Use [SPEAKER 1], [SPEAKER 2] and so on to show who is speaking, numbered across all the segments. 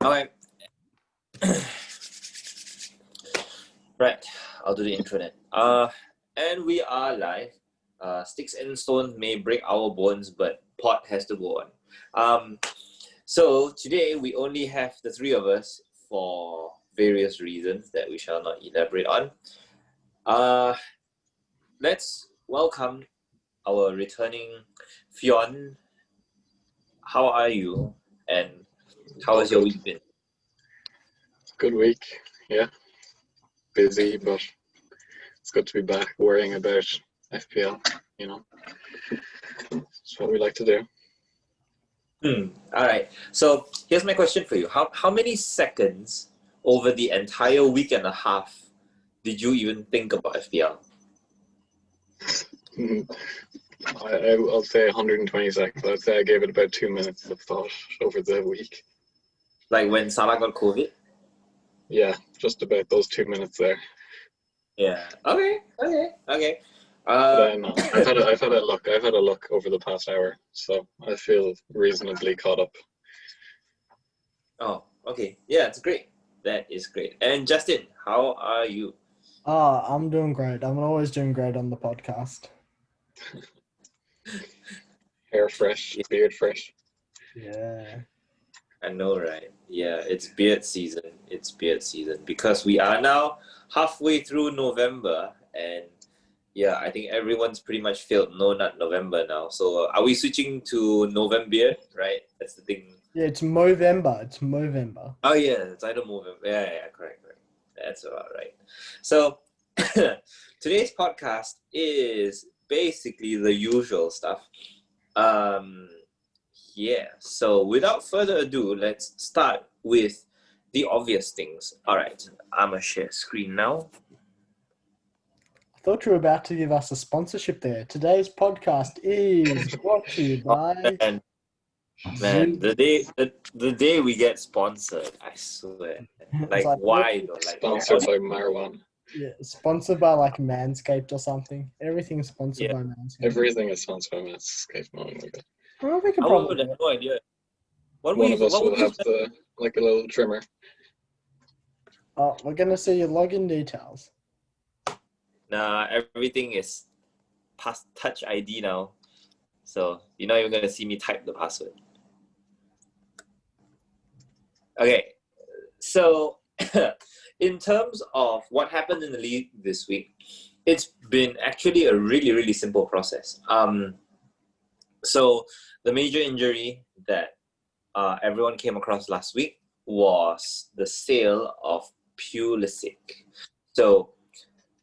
[SPEAKER 1] Alright. Right, I'll do the intro then. And we are live. Sticks and stone may break our bones, but pot has to go on. So today we only have the three of us for various reasons that we shall not elaborate on. Let's welcome our returning Fionn. How are you? And how has your week been?
[SPEAKER 2] Good week, yeah. Busy, but it's good to be back worrying about FPL, you know. It's what we like to do.
[SPEAKER 1] All right. So here's my question for you. How many seconds over the entire week and a half did you even think about FPL?
[SPEAKER 2] I'll say 120 seconds. I'd say I gave it about 2 minutes of thought over the week.
[SPEAKER 1] Like when Salah got COVID?
[SPEAKER 2] Yeah, just about those 2 minutes there.
[SPEAKER 1] Yeah. Okay.
[SPEAKER 2] I've had a look over the past hour, so I feel reasonably caught up.
[SPEAKER 1] Oh, okay. Yeah, it's great. That is great. And Justin, how are you?
[SPEAKER 3] I'm doing great. I'm always doing great on the podcast.
[SPEAKER 2] Hair fresh, beard fresh.
[SPEAKER 3] Yeah.
[SPEAKER 1] I know, right? Yeah, it's beard season. It's beard season because we are now halfway through November, and yeah, I think everyone's pretty much failed No Nut November now. So are we switching to November? Right? That's the thing.
[SPEAKER 3] Yeah, it's Movember. It's Movember.
[SPEAKER 1] Oh yeah, it's either Movember. Yeah, correct. That's about right. So today's podcast is basically the usual stuff. Yeah, so without further ado, let's start with the obvious things. All right, I'm going to share screen now.
[SPEAKER 3] I thought you were about to give us a sponsorship there. Today's podcast is brought to you by...
[SPEAKER 1] Man, the day we get sponsored, I swear. Like why though? Like
[SPEAKER 2] sponsored by marijuana.
[SPEAKER 3] Yeah, sponsored by like Manscaped or something. Everything's sponsored by Manscaped.
[SPEAKER 2] Everything is sponsored by Manscaped. Oh my god.
[SPEAKER 3] Well, we can
[SPEAKER 1] I
[SPEAKER 3] probably
[SPEAKER 1] have no idea.
[SPEAKER 2] One of us will have a little trimmer.
[SPEAKER 3] Oh, we're gonna see your login details.
[SPEAKER 1] Nah, everything is past Touch ID now, so you're not even gonna see me type the password. Okay, so in terms of what happened in the league this week, it's been actually a really, really simple process. So the major injury that everyone came across last week was the sale of Pulisic. So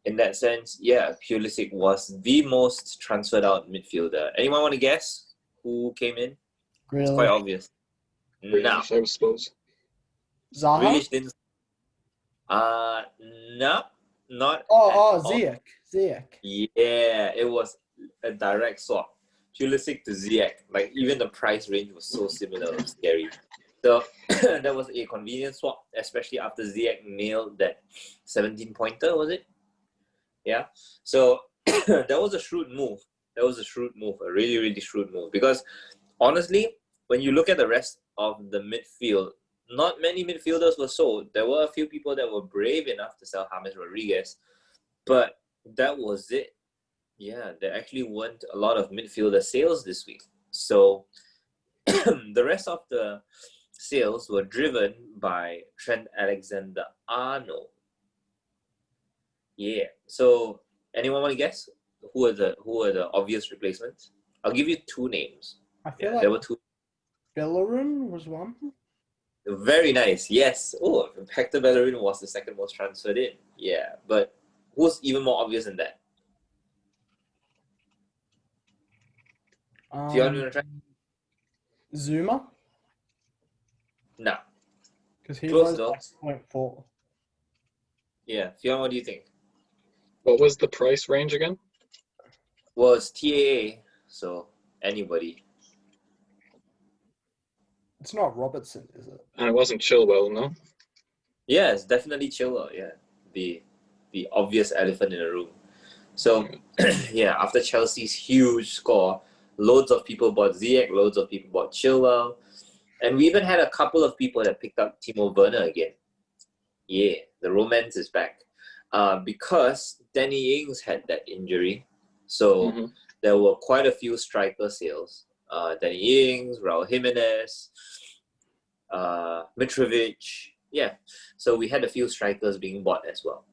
[SPEAKER 1] in that sense, yeah, Pulisic was the most transferred out midfielder. Anyone want to guess who came in?
[SPEAKER 3] Really?
[SPEAKER 1] It's quite obvious.
[SPEAKER 2] No. I suppose.
[SPEAKER 3] Zaha?
[SPEAKER 1] Grealish didn't. No, not.
[SPEAKER 3] Ziyech.
[SPEAKER 1] Yeah, it was a direct swap. Pulisic to Ziyech. Like even the price range was so similar. It was scary. So that was a convenient swap, especially after Ziyech nailed that 17-pointer, was it? Yeah. So that was a shrewd move. A really, really shrewd move. Because honestly, when you look at the rest of the midfield, not many midfielders were sold. There were a few people that were brave enough to sell James Rodriguez, but that was it. Yeah, there actually weren't a lot of midfielder sales this week. So the rest of the sales were driven by Trent Alexander-Arnold. Yeah. So anyone want to guess who are the obvious replacements? I'll give you two names.
[SPEAKER 3] I feel like
[SPEAKER 1] there were two.
[SPEAKER 3] Bellerin was one.
[SPEAKER 1] Very nice. Yes. Oh, Hector Bellerin was the second most transferred in. Yeah, but who's even more obvious than that? Do you want to try?
[SPEAKER 3] Zuma?
[SPEAKER 1] No.
[SPEAKER 3] Because he
[SPEAKER 1] Close
[SPEAKER 3] was
[SPEAKER 1] though.
[SPEAKER 3] 0.4.
[SPEAKER 1] Yeah. Fiona, what do you think?
[SPEAKER 2] What was the price range again?
[SPEAKER 1] Well, it's TAA, so anybody.
[SPEAKER 3] It's not Robertson, is it?
[SPEAKER 2] And it wasn't Chilwell, no?
[SPEAKER 1] Yeah, it's definitely Chilwell. Yeah, the obvious elephant in the room. So yeah, after Chelsea's huge score, loads of people bought Ziyech, loads of people bought Chilwell, And we even had a couple of people that picked up Timo Werner again. Yeah, the romance is back. Because Danny Ings had that injury. So there were quite a few striker sales. Danny Ings, Raul Jimenez, Mitrovic. Yeah, so we had a few strikers being bought as well.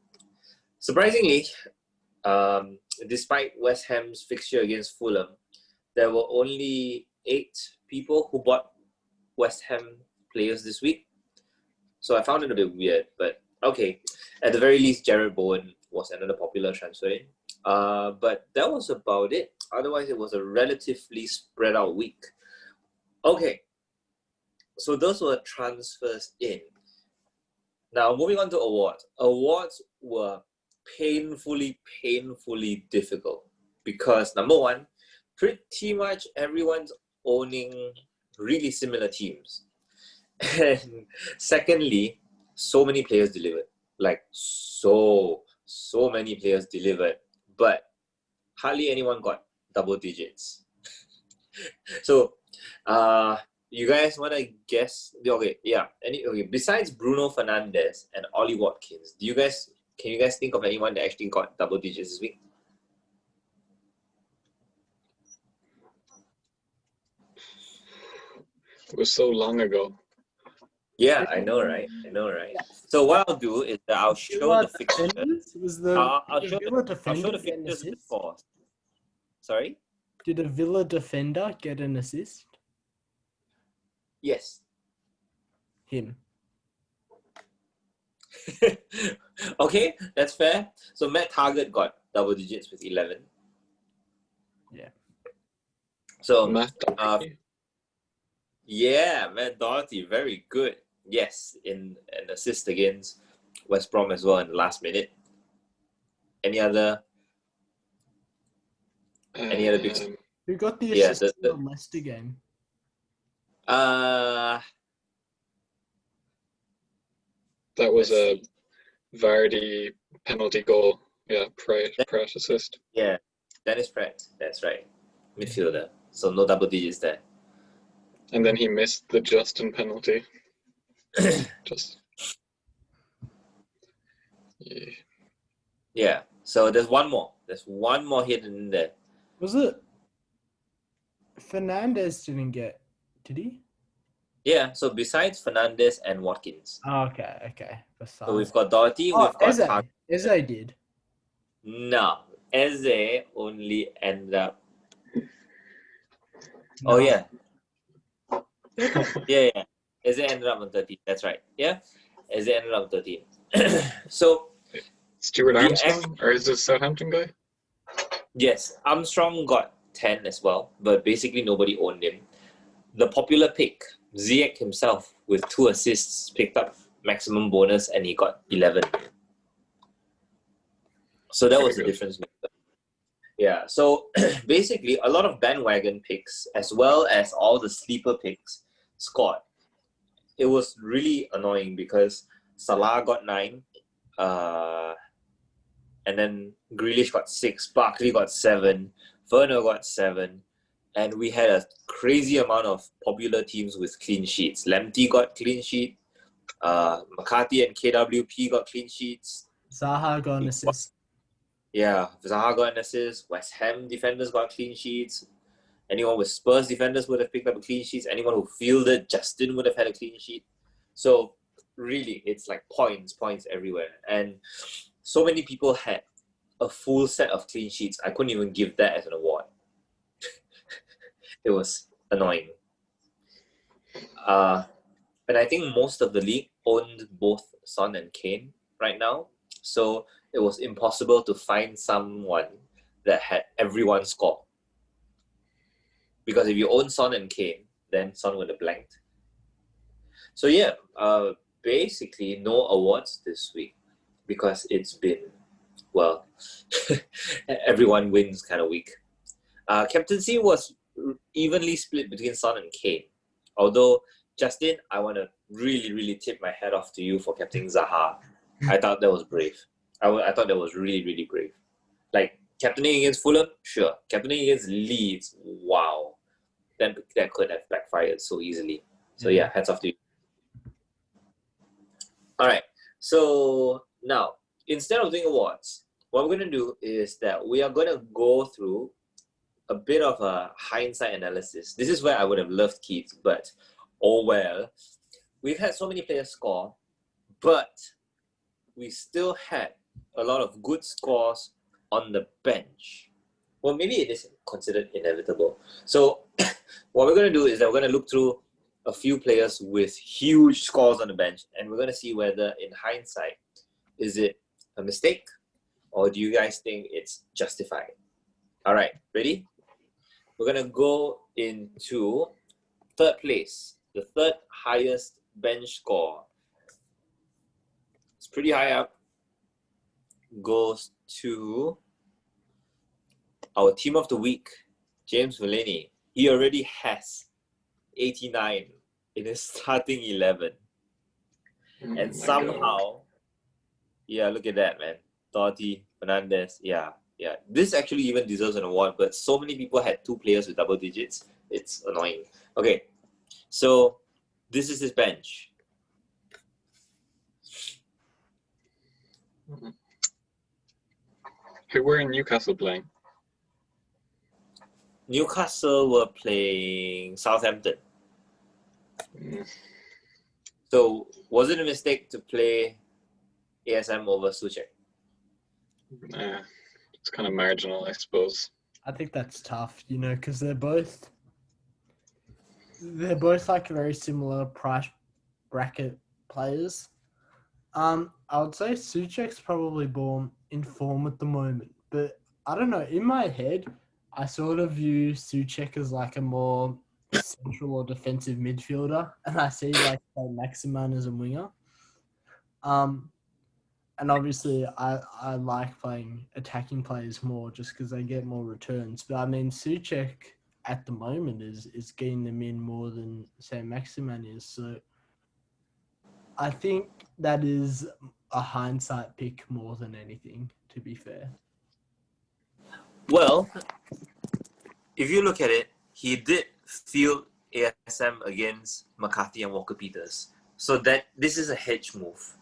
[SPEAKER 1] Surprisingly, despite West Ham's fixture against Fulham, there were only 8 people who bought West Ham players this week. So I found it a bit weird, but okay. At the very least, Jared Bowen was another popular transfer in. But that was about it. Otherwise, it was a relatively spread out week. Okay, so those were transfers in. Now, moving on to awards. Awards were painfully difficult because, number one, pretty much everyone's owning really similar teams. And secondly, so many players delivered. Like, so many players delivered. But hardly anyone got double digits. So, you guys want to guess? Okay, yeah. Besides Bruno Fernandes and Ollie Watkins, can you guys think of anyone that actually got double digits this week?
[SPEAKER 2] It was so long ago.
[SPEAKER 1] Yeah, I know, right? So what I'll do is that I'll show the fixtures. I'll show the fixtures before. Sorry?
[SPEAKER 3] Did a Villa defender get an assist?
[SPEAKER 1] Yes.
[SPEAKER 3] Him.
[SPEAKER 1] Okay, that's fair. So Matt Target got double digits with 11.
[SPEAKER 3] Yeah.
[SPEAKER 2] So Matt Doherty.
[SPEAKER 1] Yeah, Matt Doherty, very good. Yes, in an assist against West Brom as well in the last minute. Any other big?
[SPEAKER 3] Who got the assist in the Leicester game?
[SPEAKER 1] That
[SPEAKER 2] was a Vardy penalty goal. Yeah, Pratt assist.
[SPEAKER 1] Yeah, Dennis Pratt. That's right. Midfielder. So no double digits there.
[SPEAKER 2] And then he missed the Justin penalty.
[SPEAKER 1] Yeah. So there's one more. There's one more hidden in there.
[SPEAKER 3] Was it Fernandes didn't get? Did he?
[SPEAKER 1] Yeah. So besides Fernandes and Watkins.
[SPEAKER 3] Oh, okay.
[SPEAKER 1] So we've got Doherty. We've got
[SPEAKER 3] Eze did.
[SPEAKER 1] No, Eze only ended up.
[SPEAKER 3] No.
[SPEAKER 1] Oh yeah. Yeah. Eze ended up on 13. That's right. Yeah. Eze ended up on 13. So.
[SPEAKER 2] Stuart Armstrong, or is this Southampton guy?
[SPEAKER 1] Yes, Armstrong got 10 as well, but basically nobody owned him. The popular pick, Ziyech himself, with 2 assists, picked up maximum bonus and he got 11. So that was the difference maker. Yeah, so basically a lot of bandwagon picks as well as all the sleeper picks scored. It was really annoying because Salah got 9, and then Grealish got 6, Barkley got 7, Werner got 7, and we had a crazy amount of popular teams with clean sheets. Lamptey got clean sheet, McCarthy and KWP got clean sheets.
[SPEAKER 3] Zaha got an assist.
[SPEAKER 1] Yeah, Zaha got an assist. West Ham defenders got clean sheets. Anyone with Spurs defenders would have picked up a clean sheet. Anyone who fielded Justin would have had a clean sheet. So really, it's like points everywhere. And so many people had a full set of clean sheets. I couldn't even give that as an award. It was annoying. And I think most of the league owned both Son and Kane right now. So it was impossible to find someone that had everyone score. Because if you own Son and Kane, then Son would have blanked. So yeah, basically no awards this week because it's been, well, everyone wins kind of week. Captaincy was evenly split between Son and Kane. Although, Justin, I want to really tip my hat off to you for captaining Zaha. I thought that was brave. I thought that was really brave. Like, captaining against Fulham, sure. Captaining against Leeds, wow. That could have backfired so easily. So yeah, hats off to you. All right. So now, instead of doing awards, what we're going to do is that we are going to go through a bit of a hindsight analysis. This is where I would have loved Keith, but oh well. We've had so many players score, but we still had a lot of good scores on the bench. Well, maybe it is considered inevitable. So what we're going to do is that we're going to look through a few players with huge scores on the bench, and we're going to see whether, in hindsight, is it a mistake or do you guys think it's justified? All right, ready? We're going to go into third place, the third highest bench score. It's pretty high up. Goes to our team of the week, James Mullany. He already has 89 in his starting 11. And somehow, yeah, look at that, man. Doherty, Fernandez, yeah. This actually even deserves an award, but so many people had two players with double digits. It's annoying. Okay, so this is his bench.
[SPEAKER 2] Who were in Newcastle playing?
[SPEAKER 1] Newcastle were playing Southampton.
[SPEAKER 2] Mm,
[SPEAKER 1] So was it a mistake to play ASM over Souček?
[SPEAKER 2] it's kind of marginal, I suppose.
[SPEAKER 3] I think that's tough, because they're both like very similar price bracket players. I would say Souček's probably born in form at the moment, but I don't know. In my head, I sort of view Souček as like a more central or defensive midfielder, and I see like Maximin as a winger. And obviously, I like playing attacking players more just because they get more returns. But I mean, Souček at the moment is getting them in more than say Maximin is. So I think that is a hindsight pick more than anything, to be fair.
[SPEAKER 1] Well, if you look at it, he did field ASM against McCarthy and Walker Peters. So that this is a hedge move.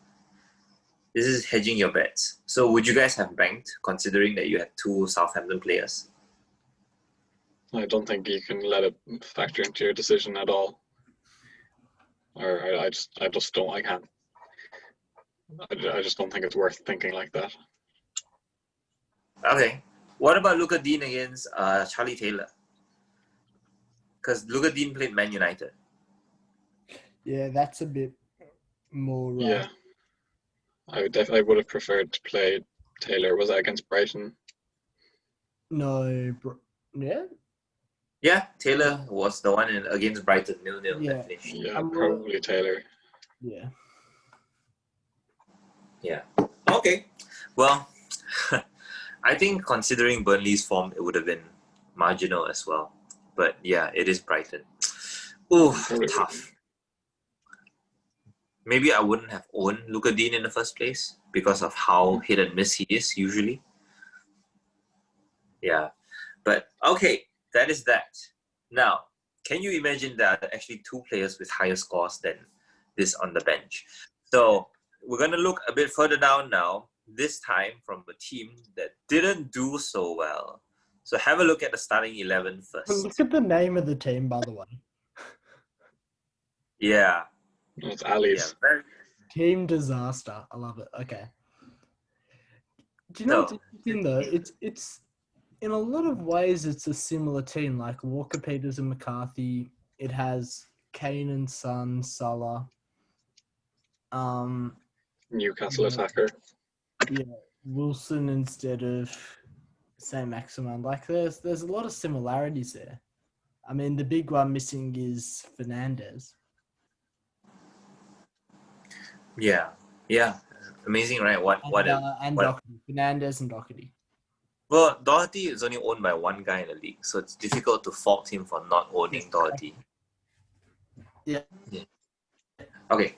[SPEAKER 1] This is hedging your bets. So would you guys have banked, considering that you had two Southampton players?
[SPEAKER 2] I don't think you can let it factor into your decision at all. Or I just don't. I can't. I just don't think it's worth thinking like that.
[SPEAKER 1] Okay. What about Luca Dean against Charlie Taylor? Because Luca Dean played Man United.
[SPEAKER 3] Yeah, that's a bit more right.
[SPEAKER 2] Yeah, I would have preferred to play Taylor. Was that against Brighton?
[SPEAKER 3] No, yeah.
[SPEAKER 1] Yeah, Taylor was the one against Brighton, 0-0.
[SPEAKER 3] Yeah.
[SPEAKER 2] Yeah, probably Taylor.
[SPEAKER 3] Yeah.
[SPEAKER 1] Yeah. Okay. Well, I think considering Burnley's form, it would have been marginal as well. But yeah, it is Brighton. Ooh, tough. Maybe I wouldn't have owned Luca Dean in the first place because of how hit and miss he is usually. Yeah. But okay, that is that. Now, can you imagine that actually two players with higher scores than this on the bench? So we're going to look a bit further down now, this time from a team that didn't do so well. So have a look at the starting 11 first.
[SPEAKER 3] Look at the name of the team, by the way.
[SPEAKER 1] Yeah.
[SPEAKER 2] It's Ali's.
[SPEAKER 1] Yeah,
[SPEAKER 3] Team disaster. I love it. Okay. Do you know what's interesting though? It's in a lot of ways it's a similar team. Like Walker Peters and McCarthy. It has Kane and Son, Salah.
[SPEAKER 2] Newcastle attacker.
[SPEAKER 3] Yeah, Wilson instead of say Maximin. Like there's a lot of similarities there. I mean, the big one missing is Fernandez.
[SPEAKER 1] Yeah. Amazing, right?
[SPEAKER 3] And Doherty. Fernandez and Doherty.
[SPEAKER 1] Well, Doherty is only owned by one guy in the league, so it's difficult to fault him for not owning Doherty.
[SPEAKER 3] Yeah.
[SPEAKER 1] Okay.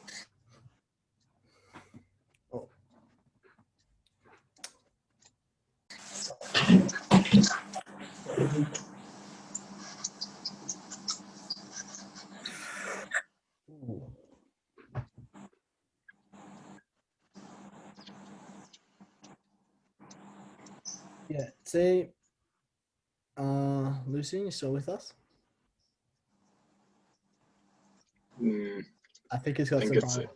[SPEAKER 3] See, Lucy, you still with us? I think he's
[SPEAKER 2] I
[SPEAKER 3] got
[SPEAKER 2] think
[SPEAKER 3] some
[SPEAKER 2] it's
[SPEAKER 3] time.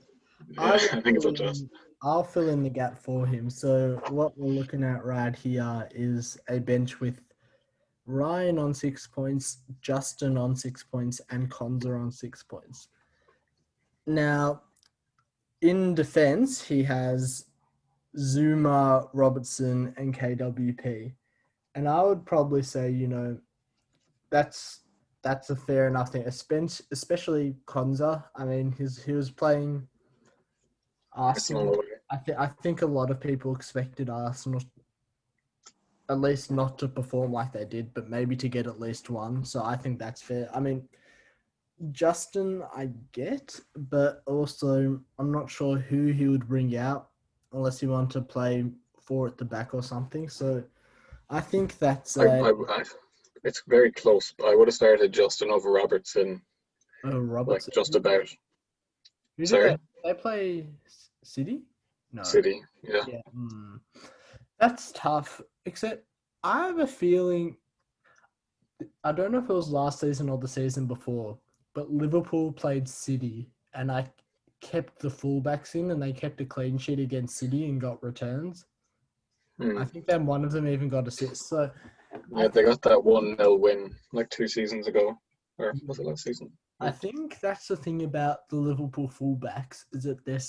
[SPEAKER 2] yeah, I think it's just
[SPEAKER 3] I'll fill in the gap for him. So what we're looking at right here is a bench with Ryan on 6 points, Justin on 6 points, and Konza on 6 points. Now, in defense, he has Zuma, Robertson, and KWP. And I would probably say, that's a fair enough thing, especially Konza. I mean, he was playing Arsenal.
[SPEAKER 2] Arsenal away.
[SPEAKER 3] I think a lot of people expected Arsenal at least not to perform like they did, but maybe to get at least one. So I think that's fair. I mean, Justin, I get, but also I'm not sure who he would bring out unless he wanted to play four at the back or something. So I think that's
[SPEAKER 2] It's very close. I would have started Justin over Robertson, like
[SPEAKER 3] Robertson.
[SPEAKER 2] just about.
[SPEAKER 3] Who do
[SPEAKER 2] Sorry,
[SPEAKER 3] they play? City? No.
[SPEAKER 2] City. Yeah.
[SPEAKER 3] Yeah. That's tough. Except I have a feeling. I don't know if it was last season or the season before, but Liverpool played City, and I kept the fullbacks in, and they kept a clean sheet against City and got returns. I think then one of them even got assists. So
[SPEAKER 2] Yeah, they got that 1-0 win like 2 seasons ago, or was it last season?
[SPEAKER 3] I think that's the thing about the Liverpool fullbacks is that they're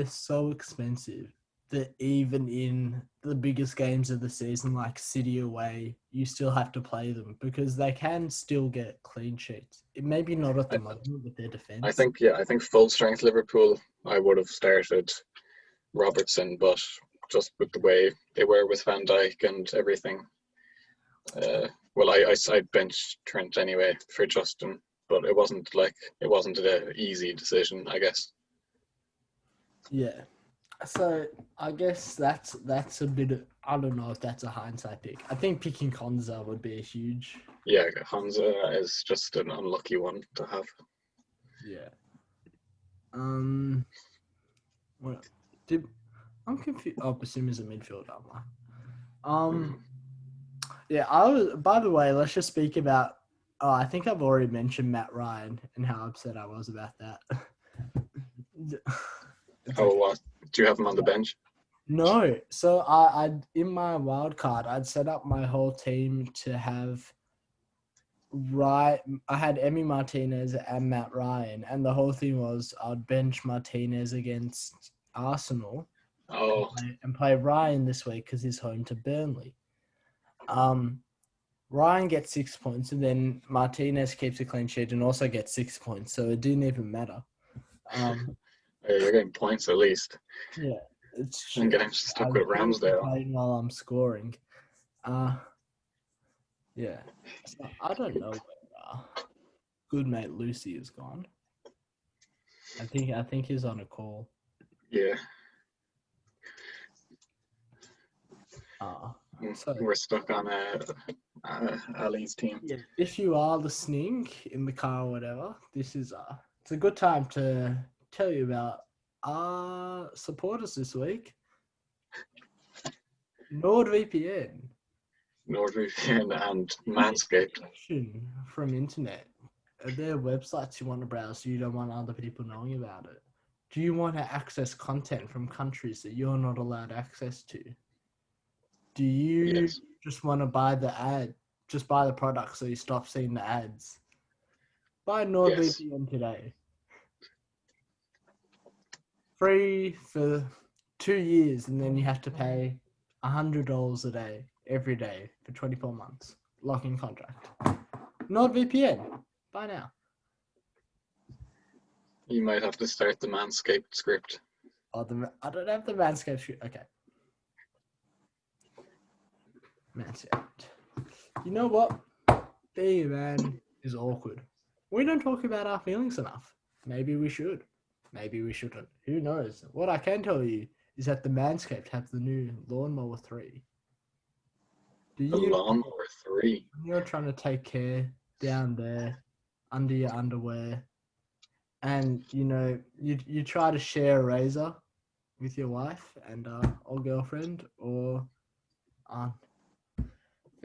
[SPEAKER 3] so expensive that even in the biggest games of the season, like City away, you still have to play them because they can still get clean sheets. It maybe not at the moment with their defense.
[SPEAKER 2] I think full strength Liverpool, I would have started Robertson, but just with the way they were with Van Dijk and everything, well, I'd bench Trent anyway for Justin, but it wasn't an easy decision, I guess.
[SPEAKER 3] Yeah. So I guess that's a bit of, I don't know if that's a hindsight pick. I think picking Konza would be a huge.
[SPEAKER 2] Yeah, Hansa is just an unlucky one to have.
[SPEAKER 3] Yeah. What I'm confused. Oh, Basuma's a midfielder. Yeah, by the way, let's just speak about. Oh, I think I've already mentioned Matt Ryan and how upset I was about that.
[SPEAKER 2] What? Do you have him on the bench?
[SPEAKER 3] No. So I in my wild card, I'd set up my whole team to have. I had Emi Martinez and Matt Ryan, and the whole thing was I'd bench Martinez against Arsenal.
[SPEAKER 2] Oh,
[SPEAKER 3] And play Ryan this week because he's home to Burnley. Ryan gets 6 points, and then Martinez keeps a clean sheet and also gets 6 points, so it didn't even matter.
[SPEAKER 2] you're getting points at least.
[SPEAKER 3] Yeah, it's
[SPEAKER 2] I'm getting stuck with Ramsdale.
[SPEAKER 3] Playing while I'm scoring. Yeah, so I don't know where good mate Lucy is gone. I think he's on a call.
[SPEAKER 2] Yeah.
[SPEAKER 3] So,
[SPEAKER 2] we're stuck on Ali's team.
[SPEAKER 3] Yeah, if you are listening in the car or whatever, this is it's a good time to tell you about our supporters this week. NordVPN
[SPEAKER 2] and Manscaped.
[SPEAKER 3] From internet. Are there websites you want to browse so you don't want other people knowing about it? Do you want to access content from countries that you're not allowed access to? Do you just want to buy the ad? Just buy the product so you stop seeing the ads. Buy NordVPN today. Free for 2 years, and then you have to pay $100 a day, every day, for 24 months. Lock-in contract. NordVPN. Buy now.
[SPEAKER 2] You might have to start the Manscaped script.
[SPEAKER 3] I don't have the Manscaped script. Okay. Manscaped. You know what? Being a man is awkward. We don't talk about our feelings enough. Maybe we should. Maybe we shouldn't. Who knows? What I can tell you is that the Manscaped have the new Lawnmower 3.
[SPEAKER 2] The Lawnmower 3?
[SPEAKER 3] You're trying to take care down there under your underwear and, you try to share a razor with your wife and or girlfriend or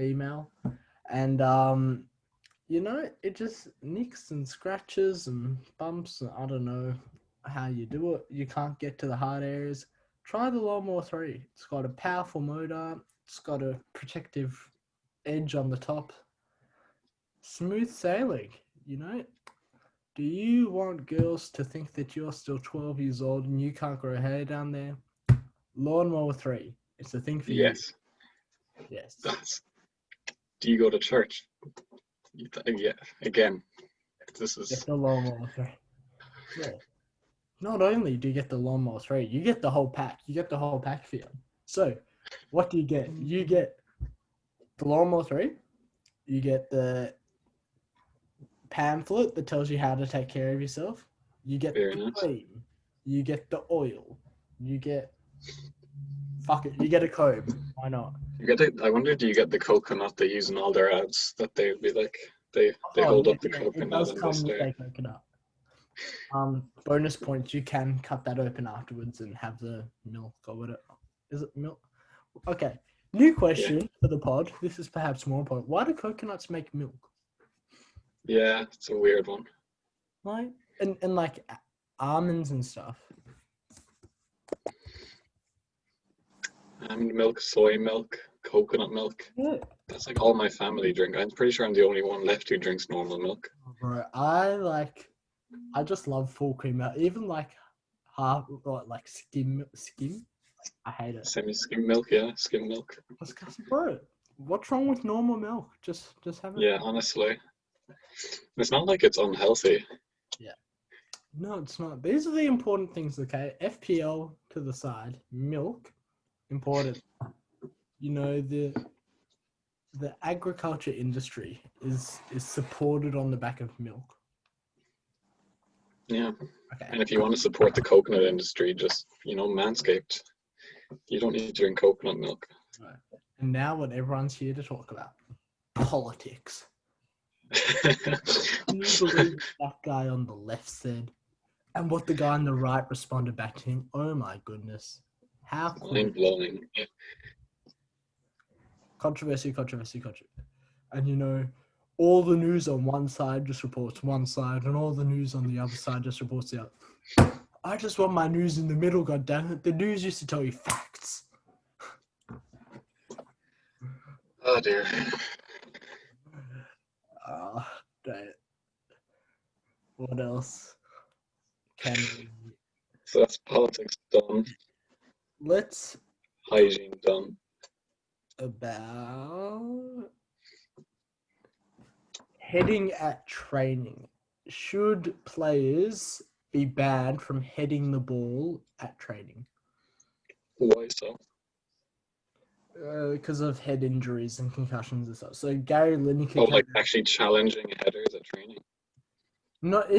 [SPEAKER 3] female, and you know, it just nicks and scratches and bumps. And I don't know how you do it. You can't get to the hard areas. Try the Lawnmower 3. It's got a powerful motor. It's got a protective edge on the top. Smooth sailing, you know. Do you want girls to think that you're still 12 years old and you can't grow hair down there? Lawnmower 3. It's a thing for
[SPEAKER 2] Yes.
[SPEAKER 3] you. Yes.
[SPEAKER 2] Do you go to church? Yeah. Again, this
[SPEAKER 3] Get
[SPEAKER 2] is
[SPEAKER 3] the Lawnmower 3. Yeah. Not only do you get the Lawnmower 3, you get the whole pack. You get the whole pack for you. So, what do you get? You get the Lawnmower 3. You get the pamphlet that tells you how to take care of yourself. You get
[SPEAKER 2] Very
[SPEAKER 3] the
[SPEAKER 2] nice.
[SPEAKER 3] cream. You get the oil. You get... Fuck it. You get a comb. Why not?
[SPEAKER 2] You get it. I wonder, do you get the coconut they use in all their ads? That they be like they
[SPEAKER 3] Oh,
[SPEAKER 2] hold
[SPEAKER 3] yeah,
[SPEAKER 2] up the
[SPEAKER 3] yeah, it
[SPEAKER 2] coconut
[SPEAKER 3] does
[SPEAKER 2] and they
[SPEAKER 3] come with
[SPEAKER 2] stare.
[SPEAKER 3] a coconut. Bonus points, you can cut that open afterwards and have the milk or whatever. Is it milk? Okay. New question for the pod. This is perhaps more important. Why do coconuts make milk?
[SPEAKER 2] Yeah, it's a weird one.
[SPEAKER 3] Like, and like almonds and stuff.
[SPEAKER 2] Almond milk, soy milk, coconut milk.
[SPEAKER 3] Yeah.
[SPEAKER 2] That's like all my family drink. I'm pretty sure I'm the only one left who drinks normal milk.
[SPEAKER 3] Bro, I just love full cream milk. Even like half or like skim. I hate it.
[SPEAKER 2] Semi-skim milk, yeah, skim milk.
[SPEAKER 3] Bro, what's wrong with normal milk? Just have it.
[SPEAKER 2] Yeah, honestly. It's not like it's unhealthy.
[SPEAKER 3] No, it's not. These are the important things, okay? FPL to the side. Milk, important. You know, the agriculture industry is supported on the back of milk.
[SPEAKER 2] Yeah.
[SPEAKER 3] Okay.
[SPEAKER 2] And if you want to support the coconut industry, just, Manscaped. You don't need to drink coconut milk.
[SPEAKER 3] Right. And now what everyone's here to talk about. Politics. Can you believe that guy on the left said? And what the guy on the right responded back to him? Oh my goodness. How cool.
[SPEAKER 2] Mind blowing.
[SPEAKER 3] Controversy. And you know, all the news on one side just reports one side, and all the news on the other side just reports the other. I just want my news in the middle, goddammit. The news used to tell you facts.
[SPEAKER 2] Oh dear.
[SPEAKER 3] Damn. What else can we...
[SPEAKER 2] So that's politics done.
[SPEAKER 3] Let's
[SPEAKER 2] Hygiene done.
[SPEAKER 3] about heading at training. Should players be banned from heading the ball at training?
[SPEAKER 2] Why so?
[SPEAKER 3] Because of head injuries and concussions and stuff. So Gary Lineker,
[SPEAKER 2] Oh, like actually challenging headers at training.
[SPEAKER 3] not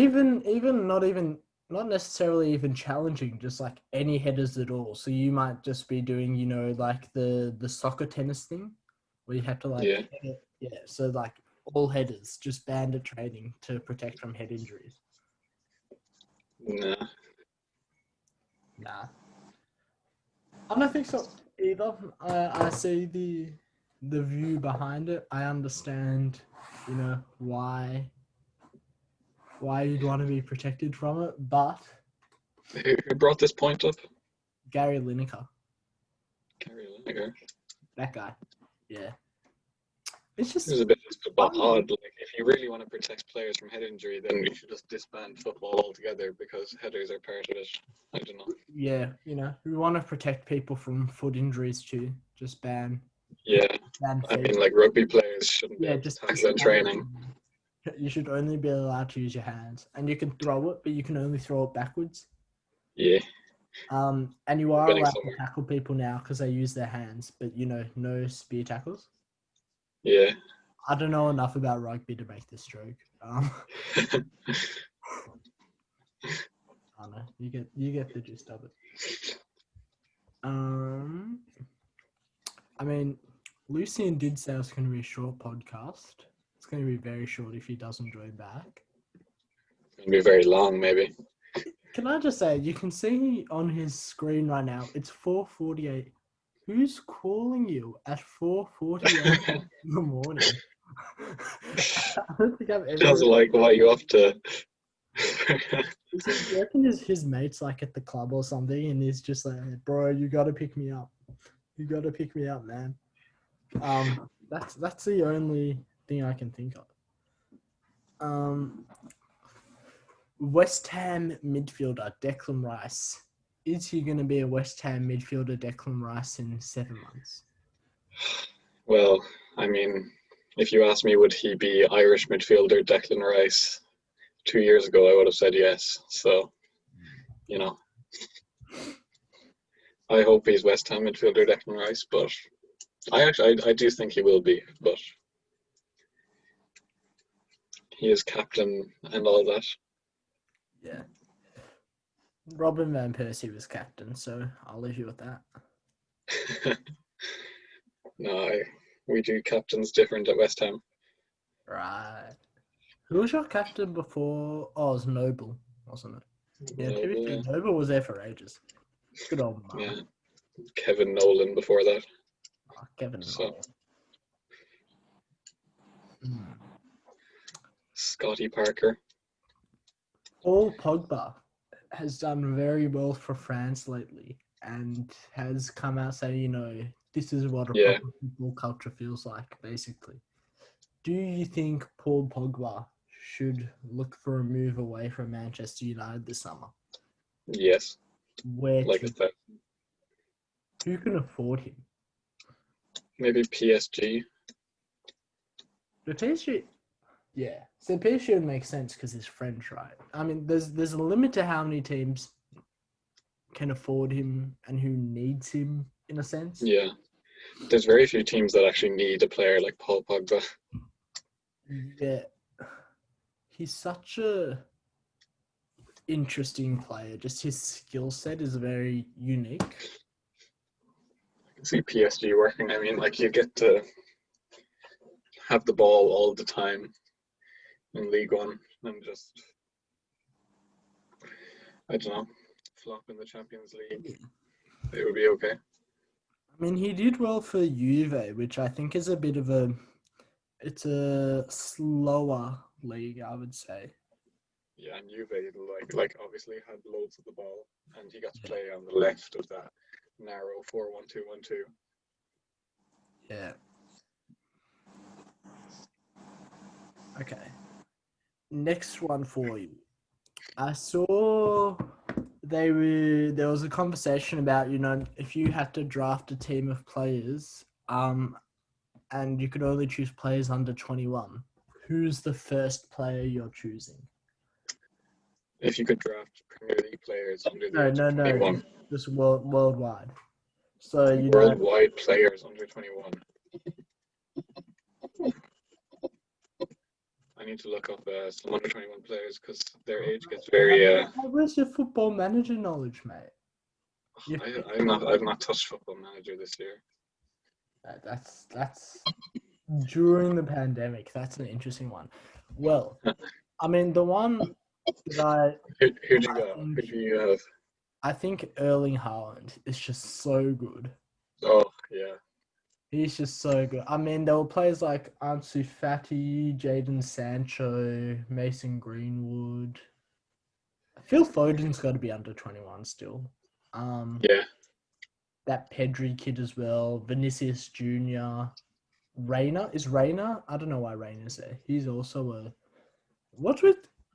[SPEAKER 3] necessarily even challenging, just like any headers at all. So you might just be doing, you know, like the soccer tennis thing where you have to like, yeah. So like all headers just banned at training to protect from head injuries.
[SPEAKER 2] Nah.
[SPEAKER 3] I don't think so either. I see the view behind it. I understand, you know, why you'd want to be protected from it, but
[SPEAKER 2] Who brought this point up?
[SPEAKER 3] Gary Lineker,
[SPEAKER 2] Gary Lineker.
[SPEAKER 3] that guy, yeah. It's just
[SPEAKER 2] It was a bit odd. Like, if you really want to protect players from head injury, then you should just disband football altogether because headers are part of it. I don't know.
[SPEAKER 3] Yeah, you know, we want to protect people from foot injuries too. Just ban.
[SPEAKER 2] Yeah,
[SPEAKER 3] Ban
[SPEAKER 2] I
[SPEAKER 3] feet.
[SPEAKER 2] mean, like rugby players shouldn't be
[SPEAKER 3] Yeah,
[SPEAKER 2] able to
[SPEAKER 3] just
[SPEAKER 2] tackle in training.
[SPEAKER 3] You should only be allowed to use your hands, and you can throw it, but you can only throw it backwards.
[SPEAKER 2] Yeah.
[SPEAKER 3] And you are
[SPEAKER 2] Getting
[SPEAKER 3] allowed
[SPEAKER 2] somewhere.
[SPEAKER 3] to tackle people now because they use their hands, but you know, no spear tackles.
[SPEAKER 2] Yeah.
[SPEAKER 3] I don't know enough about rugby to make this joke. I don't know. You get the gist of it. I mean, Lucian did say it's going to be a short podcast. It's going to be very short if he doesn't join back.
[SPEAKER 2] It'll be very long, maybe.
[SPEAKER 3] Can I just say, you can see on his screen right now, it's 4:48 Who's calling you at 4:40 in the morning? I don't think I've ever.
[SPEAKER 2] Sounds like what you up to?
[SPEAKER 3] Do you reckon his mates like at the club or something, and he's just like, "Bro, you gotta pick me up. You gotta pick me up, man." That's the only thing I can think of. West Ham midfielder Declan Rice. Is he going to be a West Ham midfielder, Declan Rice, in 7 months?
[SPEAKER 2] Well, I mean, if you asked me, would he be Irish midfielder Declan Rice 2 years ago, I would have said yes. So, you know, I hope he's West Ham midfielder Declan Rice, but I do think he will be, but he is captain and all that.
[SPEAKER 3] Yeah. Robin Van Persie was captain, so I'll leave you with that.
[SPEAKER 2] No, we do captains different at West Ham.
[SPEAKER 3] Right. Who was your captain before? Oh, it was Noble, wasn't it? Yeah,
[SPEAKER 2] Noble,
[SPEAKER 3] Noble was there for ages. Good old man.
[SPEAKER 2] yeah. Kevin Nolan before that.
[SPEAKER 3] Oh, Kevin
[SPEAKER 2] So.
[SPEAKER 3] Nolan.
[SPEAKER 2] Scotty Parker.
[SPEAKER 3] Paul Pogba has done very well for France lately and has come out saying, this is what a proper football culture feels like, basically. Do you think Paul Pogba should look for a move away from Manchester United this summer?
[SPEAKER 2] Yes.
[SPEAKER 3] Where
[SPEAKER 2] like
[SPEAKER 3] to? Who can afford him?
[SPEAKER 2] Maybe PSG.
[SPEAKER 3] The PSG, yeah. So PSG would make sense because he's French, right? I mean, there's a limit to how many teams can afford him and who needs him, in a sense.
[SPEAKER 2] Yeah. There's very few teams that actually need a player like Paul Pogba.
[SPEAKER 3] Yeah. He's such a interesting player. Just his skill set is very unique.
[SPEAKER 2] I can see PSG working. I mean, like, you get to have the ball all the time in League One and just, I don't know, flop in the Champions League. It would be okay.
[SPEAKER 3] I mean, he did well for Juve, which I think is a bit of it's a slower league, I would say.
[SPEAKER 2] Yeah, and Juve, like obviously had loads of the ball, and he got to play on the left of that narrow 4-1-2-1-2.
[SPEAKER 3] Yeah. Okay. Next one for you. I saw there was a conversation about, if you had to draft a team of players, and you could only choose players under 21, who's the first player you're choosing?
[SPEAKER 2] If you could draft Premier League players under the age of 21.
[SPEAKER 3] No, just worldwide. So
[SPEAKER 2] worldwide players under 21. I need to look up some under 21 players because their age gets very.
[SPEAKER 3] Where's your Football Manager knowledge, mate?
[SPEAKER 2] I've not touched Football Manager this year.
[SPEAKER 3] That's during the pandemic. That's an interesting one. Well, I mean, the one that
[SPEAKER 2] Who do you got? Who do you have?
[SPEAKER 3] I think Erling Haaland is just so good.
[SPEAKER 2] Oh yeah.
[SPEAKER 3] He's just so good. I mean, there were players like Ansu Fati, Jadon Sancho, Mason Greenwood. Phil Foden's got to be under 21 still.
[SPEAKER 2] Yeah.
[SPEAKER 3] That Pedri kid as well. Vinicius Jr. Reina. Is Reina? I don't know why Reina's there. He's also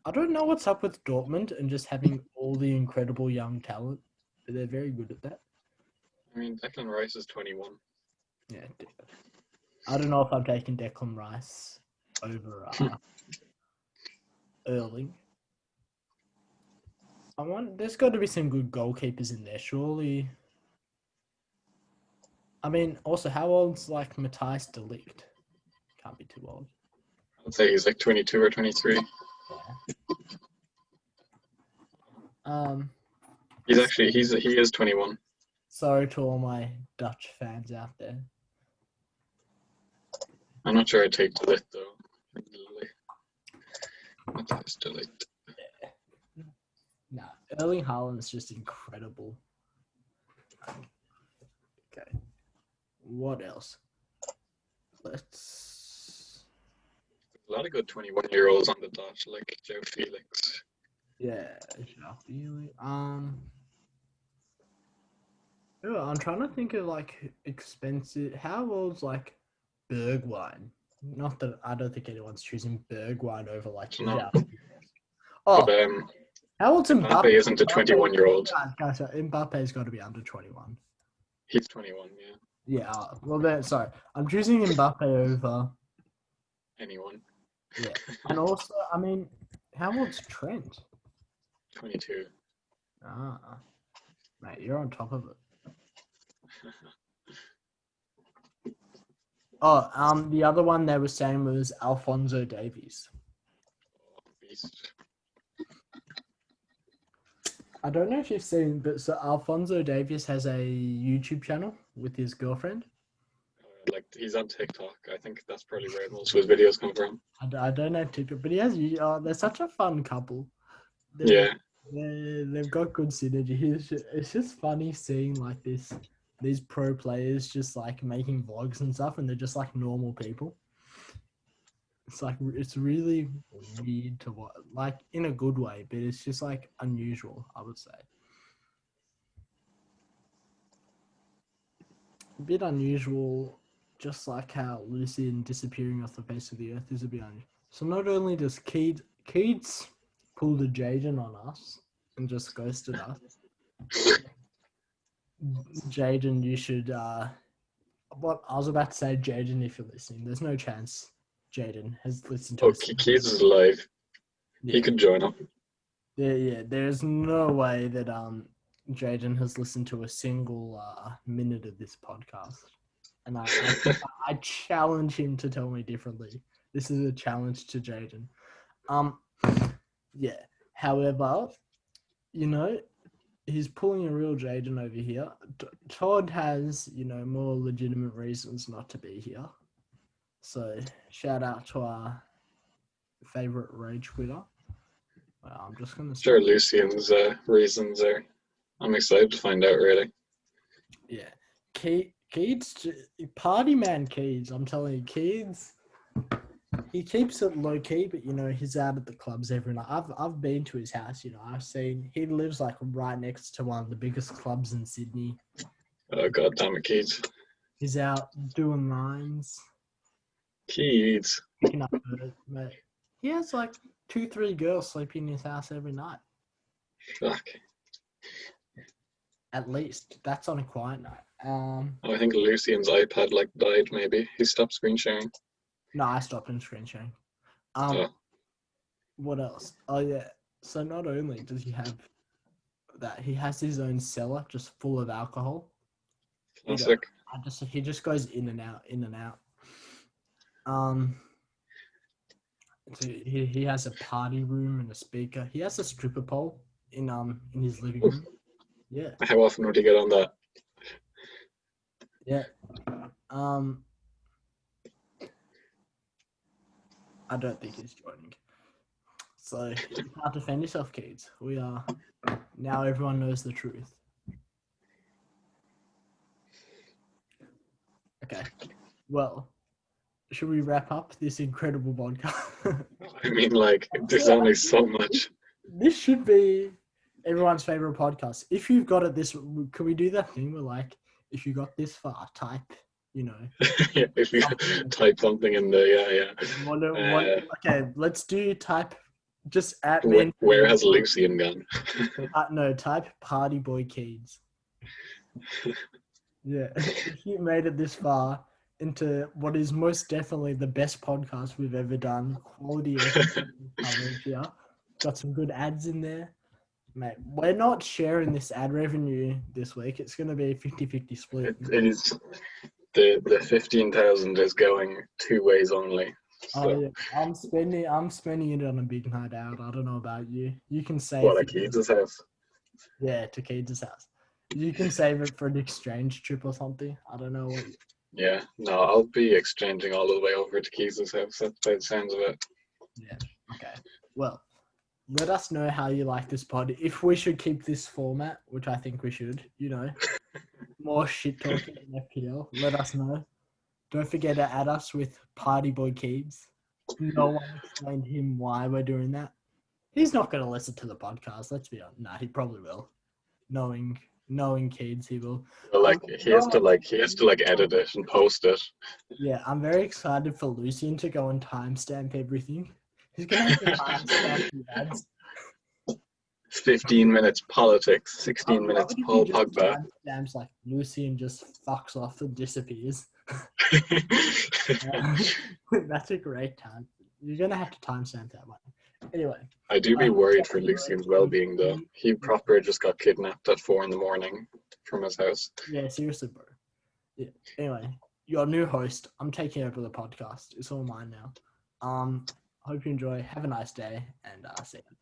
[SPEAKER 3] I don't know what's up with Dortmund and just having all the incredible young talent. But they're very good at that.
[SPEAKER 2] I mean, Declan Rice is 21.
[SPEAKER 3] Yeah. I don't know if I'm taking Declan Rice over Erling. There's got to be some good goalkeepers in there, surely. I mean, also, how old's like Matthijs de Ligt? Can't be too old.
[SPEAKER 2] I'd say he's like 22 or 23.
[SPEAKER 3] Yeah.
[SPEAKER 2] He is 21.
[SPEAKER 3] Sorry to all my Dutch fans out there.
[SPEAKER 2] I'm not sure I'd take de Ligt though. Matthijs de Ligt.
[SPEAKER 3] Erling Haaland is just incredible. Okay. what else? Let's.
[SPEAKER 2] A lot of good 21-year-olds on the dot, like Joe Felix.
[SPEAKER 3] Yeah. I'm trying to think of like expensive. How old's like Bergwijn? Not that I don't think anyone's choosing Bergwijn over like
[SPEAKER 2] No.
[SPEAKER 3] João. Oh,
[SPEAKER 2] But
[SPEAKER 3] how old's
[SPEAKER 2] Mbappe
[SPEAKER 3] Mbappe?
[SPEAKER 2] isn't a 21-year-old.
[SPEAKER 3] Guys, Mbappe's got to be under 21.
[SPEAKER 2] He's 21, yeah.
[SPEAKER 3] Yeah. Well, then, sorry, I'm choosing Mbappe over.
[SPEAKER 2] Anyone.
[SPEAKER 3] Yeah, and also, I mean, how old's Trent?
[SPEAKER 2] 22.
[SPEAKER 3] Ah, mate, you're on top of it. Oh, the other one they were saying was Alphonso Davies.
[SPEAKER 2] Beast.
[SPEAKER 3] I don't know if you've seen, but so Alphonso Davies has a YouTube channel with his girlfriend.
[SPEAKER 2] Like, he's on TikTok. I think that's probably where most of his videos come from.
[SPEAKER 3] I don't know TikTok, but he has. They're such a fun couple.
[SPEAKER 2] Yeah.
[SPEAKER 3] They've got good synergy. It's just funny seeing like these pro players just like making vlogs and stuff, and they're just like normal people. It's really weird to watch, like in a good way, but it's just like unusual, I would say. A bit unusual, just like how Lucian disappearing off the face of the earth is a bit unusual. So not only does Keeds pull the Jaden on us and just ghosted us, Jaden, you should. What I was about to say, Jaden, if you're listening, there's no chance Jaden has listened to us.
[SPEAKER 2] Keys is alive.
[SPEAKER 3] Yeah.
[SPEAKER 2] He could join up.
[SPEAKER 3] Yeah, there's no way that Jaden has listened to a single minute of this podcast, and I challenge him to tell me differently. This is a challenge to Jaden. Yeah. However, he's pulling a real Jaden over here. Todd has, more legitimate reasons not to be here. So shout out to our favorite rage quitter. I'm just going to
[SPEAKER 2] Sure, Lucian's reasons are. I'm excited to find out, really.
[SPEAKER 3] Yeah. Keeds, party man Keeds, I'm telling you, Keeds, he keeps it low key, but he's out at the clubs every night. I've been to his house. I've seen he lives like right next to one of the biggest clubs in Sydney.
[SPEAKER 2] Oh god damn it, Keeds.
[SPEAKER 3] He's out doing lines.
[SPEAKER 2] Keeds.
[SPEAKER 3] Picking up birds, mate. He has like 2-3 girls sleeping in his house every night.
[SPEAKER 2] Fuck.
[SPEAKER 3] At least that's on a quiet night.
[SPEAKER 2] I think Lucian's iPad died. Maybe he stopped screen sharing.
[SPEAKER 3] No, I stopped in screen sharing. What else? Oh yeah. So not only does he have that, he has his own cellar just full of alcohol.
[SPEAKER 2] Classic.
[SPEAKER 3] He just goes in and out, in and out. So he has a party room and a speaker. He has a stripper pole in his living room. Yeah.
[SPEAKER 2] How often would you get on that?
[SPEAKER 3] Yeah. I don't think he's joining. So you can't defend yourself, kids. We are now. Everyone knows the truth. Okay. Well, should we wrap up this incredible podcast?
[SPEAKER 2] I mean, there's only so much.
[SPEAKER 3] This should be everyone's favorite podcast. If you've got it this, can we do that thing where if you got this far, type,
[SPEAKER 2] Yeah, if you type something in the
[SPEAKER 3] okay, let's do type. Just at
[SPEAKER 2] where has Lucian gone?
[SPEAKER 3] No, type Party Boy Keeds. Yeah, if you made it this far into what is most definitely the best podcast we've ever done, quality coverage here. Got some good ads in there. Mate, we're not sharing this ad revenue this week. It's going to be a 50-50 split.
[SPEAKER 2] It is. The 15,000 is going two ways only. So.
[SPEAKER 3] Oh yeah, I'm spending it on a big night out. I don't know about you. You can save.
[SPEAKER 2] What, at Keeds' house?
[SPEAKER 3] Yeah, to Keeds' house. You can save it for an exchange trip or something. I don't know what.
[SPEAKER 2] Yeah, no, I'll be exchanging all the way over to Keys' house. That's by the sounds of it.
[SPEAKER 3] Yeah. Okay. Well, let us know how you like this pod. If we should keep this format, which I think we should, more shit talking in FPL, let us know. Don't forget to add us with Party Boy Keebs. No one explained to him why we're doing that. He's not going to listen to the podcast. Let's be honest. Nah, he probably will. Knowing Keebs, he will.
[SPEAKER 2] Well, like he has to edit it and post it.
[SPEAKER 3] Yeah, I'm very excited for Lucian to go and timestamp everything. He's going to have to timestamp the ads.
[SPEAKER 2] 15 minutes politics, 16 minutes Paul Pogba.
[SPEAKER 3] Timestamps like Lucian just fucks off and disappears. That's a great time. You're going to have to timestamp that one. Anyway.
[SPEAKER 2] I do be worried for Lucian's well-being, though. He proper just got kidnapped at 4 a.m. from his house.
[SPEAKER 3] Yeah, seriously, bro. Yeah. Anyway, your new host. I'm taking over the podcast. It's all mine now. Hope you enjoy. Have a nice day, and see you.